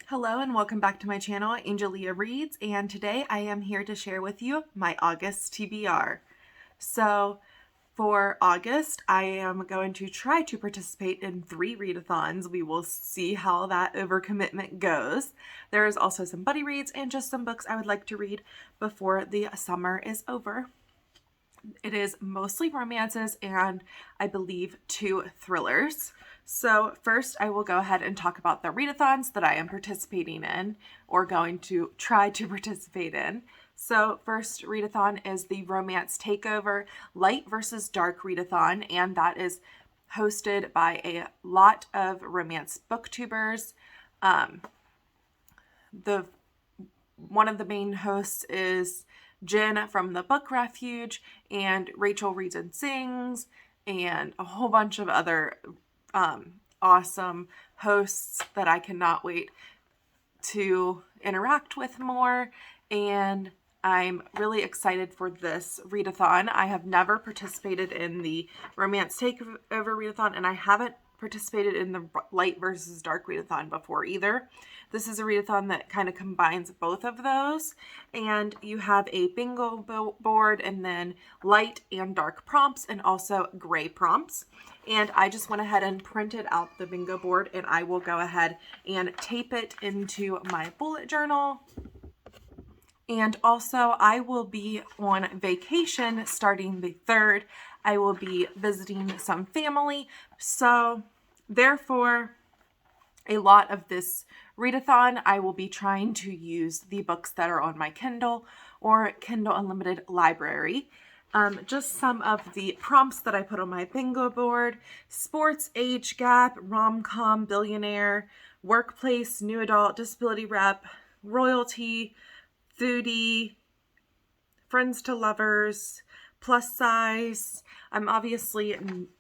Hello and welcome back to my channel, Angelia Reads, and today I am here to share with you my August TBR. So for August, I am going to try to participate in 3 readathons. We will see how that overcommitment goes. There is also some buddy reads and just some books I would like to read before the summer is over. It is mostly romances and I believe 2 thrillers. So first I will go ahead and talk about the readathons that I am participating in or going to try to participate in. So first readathon is the Romance Takeover Light versus Dark readathon, and that is hosted by a lot of romance booktubers. One of the main hosts is Jen from the Book Refuge, and Rachel Reads and Sings, and a whole bunch of other awesome hosts that I cannot wait to interact with more. And I'm really excited for this readathon. I have never participated in the Romance Takeover readathon, and I haven't participated in the Light versus Dark readathon before either. This is a readathon that kind of combines both of those, and you have a bingo board and then light and dark prompts and also gray prompts. And I just went ahead and printed out the bingo board, and I will go ahead and tape it into my bullet journal. And also I will be on vacation starting the 3rd. I will be visiting some family. So therefore, a lot of this readathon, I will be trying to use the books that are on my Kindle or Kindle Unlimited library. Just some of the prompts that I put on my bingo board: sports, age gap, rom-com, billionaire, workplace, new adult, disability rep, royalty, foodie, friends to lovers, plus size. I'm obviously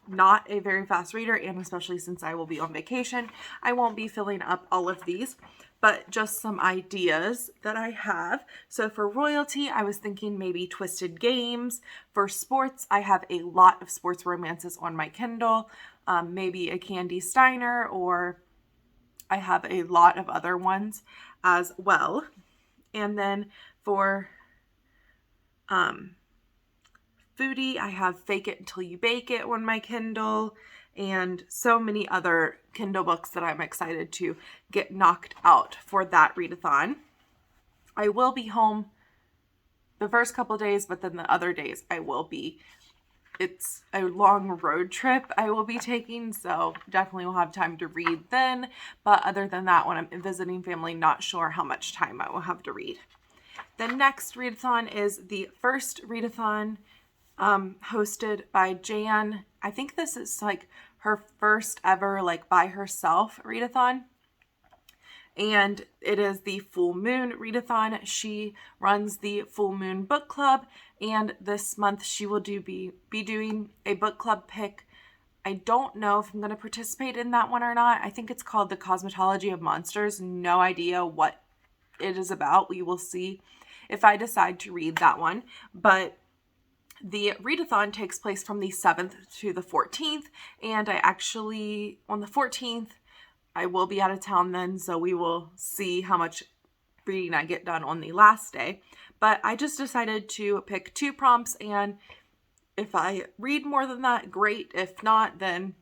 not a very fast reader, and especially since I will be on vacation, I won't be filling up all of these, but just some ideas that I have. So for royalty, I was thinking maybe Twisted Games. For sports, I have a lot of sports romances on my Kindle, maybe a Candy Steiner, or I have a lot of other ones as well. And then for foodie, I have Fake It Until You Bake It on my Kindle, and so many other Kindle books that I'm excited to get knocked out for that readathon. I will be home the first couple days, but then the other days it's a long road trip I will be taking, so definitely will have time to read then. But other than that, when I'm visiting family, not sure how much time I will have to read. The next readathon is the first readathon hosted by Jan. I think this is like her first ever by herself readathon. And it is the Full Moon readathon. She runs the Full Moon Book Club, and this month she will be doing a book club pick. I don't know if I'm going to participate in that one or not. I think it's called The Cosmetology of Monsters. No idea what it is about. We will see if I decide to read that one. But the readathon takes place from the 7th to the 14th, and I actually, on the 14th, I will be out of town then, so we will see how much reading I get done on the last day. But I just decided to pick 2 prompts, and if I read more than that, great. If not, then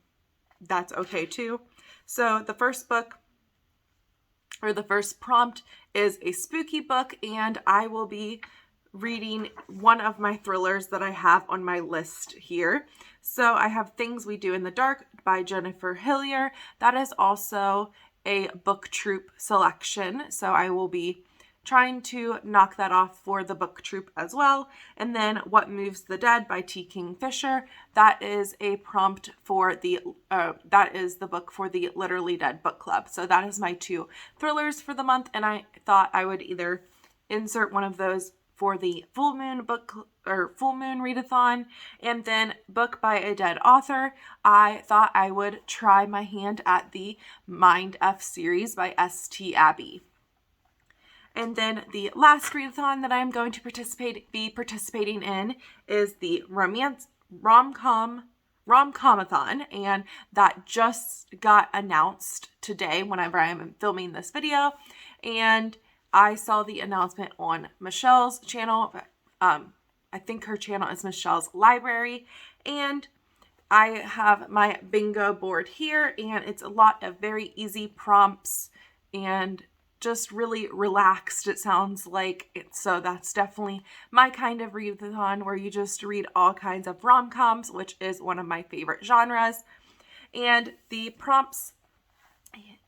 that's okay too. So the first book, or the first prompt, is a spooky book, and I will be reading one of my thrillers that I have on my list here. So I have Things We Do in the Dark by Jennifer Hillier. That is also a book troop selection, so I will be trying to knock that off for the book troop as well. And then What Moves the Dead by T. Kingfisher. That is a prompt for that is the book for the Literally Dead book club. So that is my 2 thrillers for the month, and I thought I would either insert one of those for the Full Moon Full Moon readathon, and then Book by a Dead Author. I thought I would try my hand at the Mind F series by S.T. Abbey. And then the last readathon that I'm going to be participating in is the Romcom Romcomathon, and that just got announced today whenever I'm filming this video, and I saw the announcement on Michelle's channel. I think her channel is Michelle's Library, and I have my bingo board here, and it's a lot of very easy prompts and just really relaxed, it sounds like. So that's definitely my kind of readathon, where you just read all kinds of rom-coms, which is one of my favorite genres. And the prompts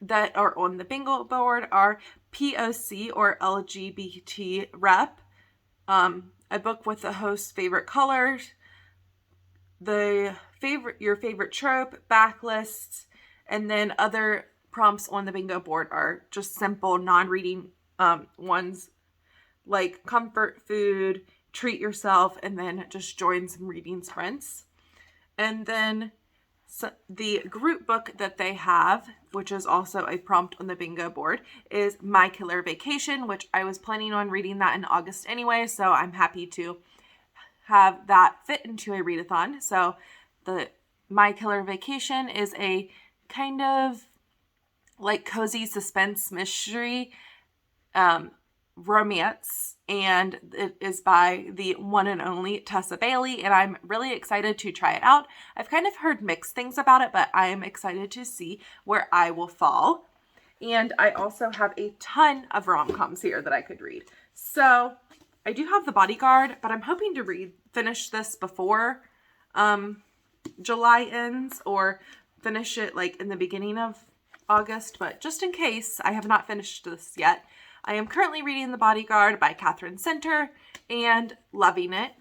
that are on the bingo board are POC or LGBT rep, a book with the host's favorite colors, your favorite trope, backlists, and then other prompts on the bingo board are just simple non-reading ones like comfort food, treat yourself, and then just join some reading sprints. And then the group book that they have, which is also a prompt on the bingo board, is My Killer Vacation, which I was planning on reading that in August anyway, so I'm happy to have that fit into a readathon. So the My Killer Vacation is a kind of like cozy suspense mystery romance, and it is by the one and only Tessa Bailey, and I'm really excited to try it out. I've kind of heard mixed things about it, but I am excited to see where I will fall. And I also have a ton of rom-coms here that I could read. So I do have The Bodyguard, but I'm hoping to finish this before July ends, or finish it like in the beginning of August, but just in case I have not finished this yet, I am currently reading The Bodyguard by Catherine Center and loving it.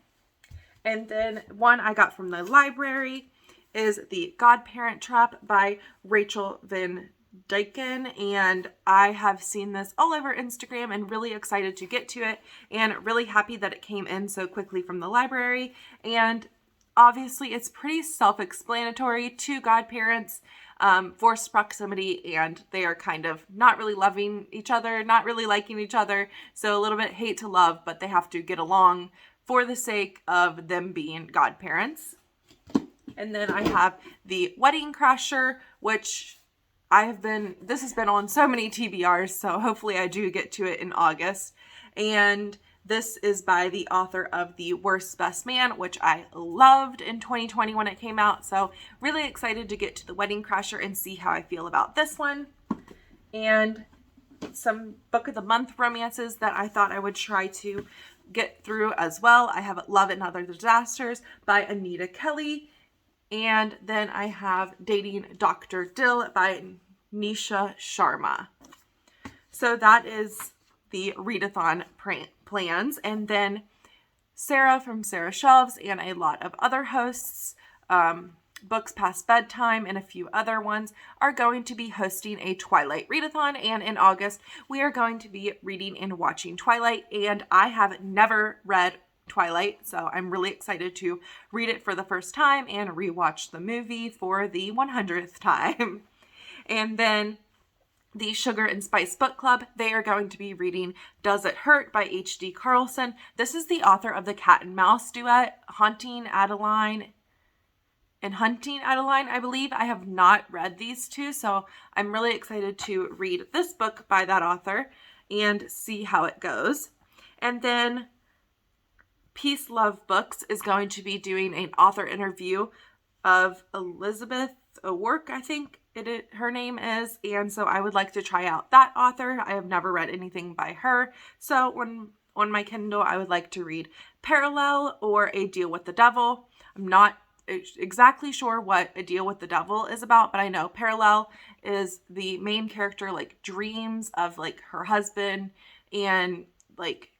And then one I got from the library is The Godparent Trap by Rachel Van Dyken, and I have seen this all over Instagram and really excited to get to it, and really happy that it came in so quickly from the library. And obviously it's pretty self-explanatory. Two godparents, forced proximity, and they are kind of not really loving each other, not really liking each other, so a little bit hate to love, but they have to get along for the sake of them being godparents. And then I have The Wedding Crasher, which this has been on so many TBRs, so hopefully I do get to it in August. And this is by the author of The Worst Best Man, which I loved in 2020 when it came out. So really excited to get to The Wedding Crasher and see how I feel about this one. And some Book of the Month romances that I thought I would try to get through as well. I have Love and Other Disasters by Anita Kelly. And then I have Dating Dr. Dill by Nisha Sharma. So that is the readathon plans. And then Sarah from Sarah Shelves and a lot of other hosts, Books Past Bedtime and a few other ones, are going to be hosting a Twilight Readathon, and in August we are going to be reading and watching Twilight, and I have never read Twilight, so I'm really excited to read it for the first time and rewatch the movie for the 100th time. And then the Sugar and Spice Book Club, they are going to be reading Does It Hurt by H.D. Carlson. This is the author of the Cat and Mouse duet, Hunting Adeline, I believe. I have not read these two, so I'm really excited to read this book by that author and see how it goes. And then Peace Love Books is going to be doing an author interview of Elizabeth O'Rourke, I think her name is, and so I would like to try out that author. I have never read anything by her, so on my Kindle I would like to read Parallel or A Deal with the Devil. I'm not exactly sure what A Deal with the Devil is about, but I know Parallel is the main character like dreams of like her husband, and like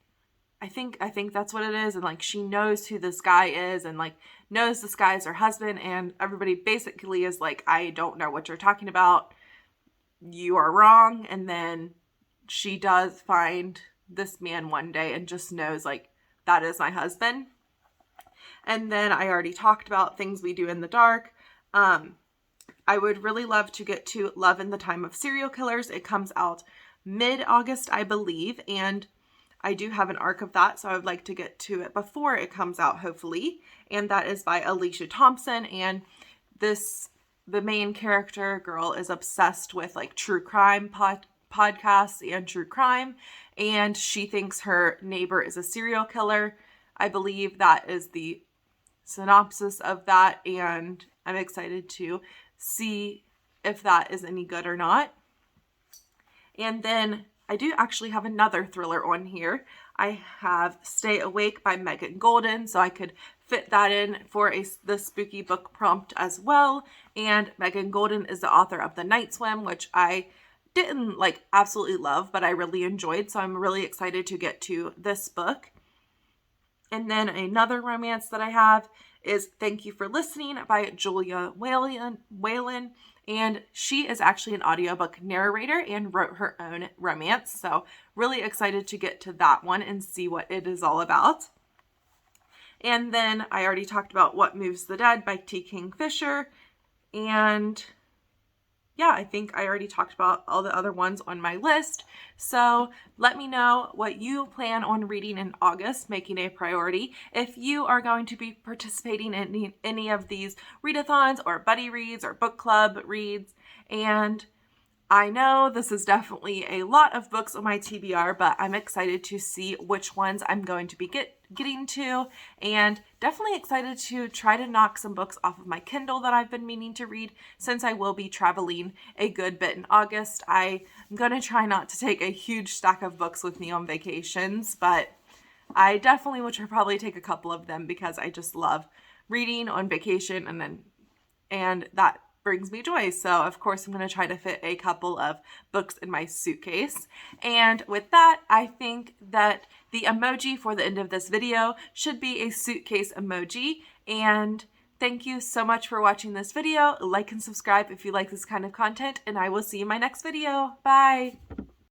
I think that's what it is, and like she knows who this guy is and like knows this guy is her husband, and everybody basically is like, I don't know what you're talking about, you are wrong. And then she does find this man one day and just knows like, that is my husband. And then I already talked about Things We Do in the Dark. I would really love to get to Love in the Time of Serial Killers. It comes out mid-August, I believe, and I do have an arc of that, so I would like to get to it before it comes out, hopefully. And that is by Alicia Thompson. And the main character girl is obsessed with like true crime podcasts and true crime, and she thinks her neighbor is a serial killer. I believe that is the synopsis of that, and I'm excited to see if that is any good or not. And then I do actually have another thriller on here. I have Stay Awake by Megan Golden, so I could fit that in for the spooky book prompt as well. And Megan Golden is the author of The Night Swim, which I didn't like absolutely love, but I really enjoyed, so I'm really excited to get to this book. And then another romance that I have is Thank You for Listening by Julia Whalen. And she is actually an audiobook narrator and wrote her own romance. So really excited to get to that one and see what it is all about. And then I already talked about What Moves the Dead by T. Kingfisher. And yeah, I think I already talked about all the other ones on my list. So let me know what you plan on reading in August, making a priority. If you are going to be participating in any of these readathons or buddy reads or book club reads. And I know this is definitely a lot of books on my TBR, but I'm excited to see which ones I'm going to be getting to, and definitely excited to try to knock some books off of my Kindle that I've been meaning to read since I will be traveling a good bit in August. I'm going to try not to take a huge stack of books with me on vacations, but I definitely will probably take a couple of them because I just love reading on vacation, and that brings me joy. So of course I'm going to try to fit a couple of books in my suitcase. And with that, I think that the emoji for the end of this video should be a suitcase emoji. And thank you so much for watching this video. Like and subscribe if you like this kind of content, and I will see you in my next video. Bye.